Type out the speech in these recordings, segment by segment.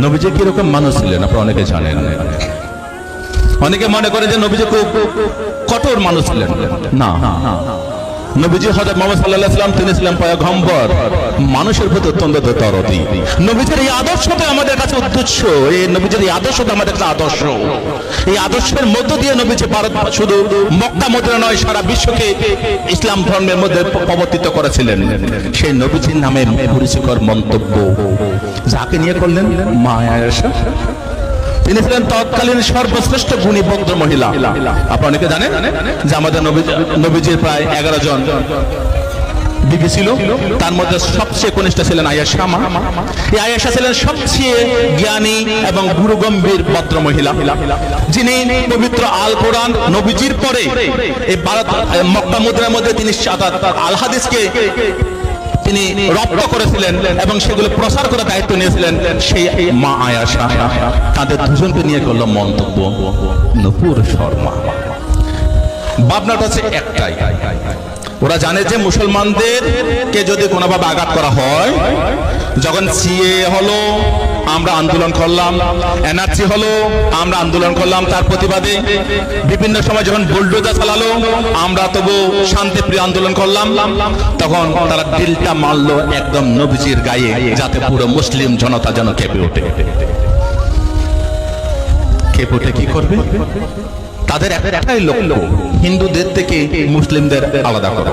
নবীজি কিরকম মানুষ ছিলেন আপনারা অনেকে জানেন। অনেকে মনে করে যে নবীজি খুব কঠোর মানুষ ছিলেন। না, নবীজি হযরত মুহাম্মদ সাল্লাল্লাহু আলাইহি ওয়াসাল্লাম তিনি ছিলেন পয়গম্বর, মানুষের প্রতি অত্যন্ত দরদি। নবীজির এই আদর্শটা আমাদের কাছে উদ্দেশ্য, এই নবীজির এই আদর্শটা আমাদের কাছে আদর্শ। এই আদর্শের মধ্য দিয়ে নবীজি ভারত শুধু মক্কা মদিনা নয় সারা বিশ্বকে ইসলাম ধর্মের মধ্যে প্রবর্তিত করেছিলেন। সেই নবীজির নামে পরিচিকর মন্তব্য যাকে নিয়ে করলেন মা আয়েশা। তিনি ছিলেন তৎকালীন সর্বশ্রেষ্ঠ গুণী ভদ্র মহিলা। আপনারা অনেকে জানেন যে আমাদের নবীজির প্রায় 11 জন বিবি ছিল, তার মধ্যে সবচেয়ে কনিষ্ঠ ছিলেন আয়েশা মা। এই আয়েশা ছিলেন সবচেয়ে জ্ঞানী এবং গুরুগম্ভীর ভদ্র মহিলা, যিনি পবিত্র আল কোরআন নবীজির পরে এই ভারত মক্কা মদিনার মধ্যে তিনি আল হাদিসকে তিনি রপ্ত করেছিলেন এবং সেগুলো প্রচার করার দায়িত্ব নিয়েছিলেন সেই মা আয়েশা। তাদের দুজনকে নিয়ে করল মন্তব্য নূপুর শর্মা। ভাবনাটা হচ্ছে একটাই, ওরা জানে যে মুসলমানদেরকে যদি কোনোভাবে আঘাত করা হয়, যখন সিএ হলো আমরা আন্দোলন করলাম, এনআরসি হলো আমরা আন্দোলন করলাম, তার প্রতিবাদে বিভিন্ন সময় যখন বুলডোজার চালালো আমরা তবু শান্তিপ্রিয় আন্দোলন করলাম, তখন তারা দিলটা মারলো একদম নবীজির গায়ে, যাতে পুরো মুসলিম জনতা যেন কেঁপে ওঠে। কেঁপে ওঠে কি করবে? তাদের একটাই লক্ষ্য, হিন্দুদের থেকে মুসলিমদের আলাদা করা,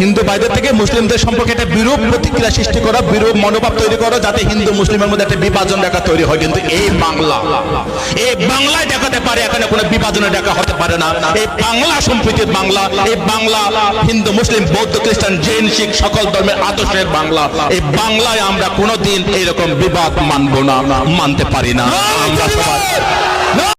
হিন্দু ভাইদের থেকে মুসলিমদের সম্পর্কে একটা বিরূপ প্রতিক্রিয়া সৃষ্টি করা, বিরূপ মনোভাব তৈরি করা, যাতে হিন্দু মুসলিমের মধ্যে একটা বিভাজন রেখা তৈরি হয়। কিন্তু এই বাংলায় দেখাতে পারে, এখানে কোনো বিভাজনের রেখা হতে পারে না। এই বাংলা সম্প্রীতির বাংলা, এই বাংলা হিন্দু মুসলিম বৌদ্ধ খ্রিস্টান জৈন শিখ সকল ধর্মের আদর্শের বাংলা। এই বাংলায় আমরা কোনোদিন এইরকম বিবাদ মানবো না, মানতে পারি না। আমরা সবাই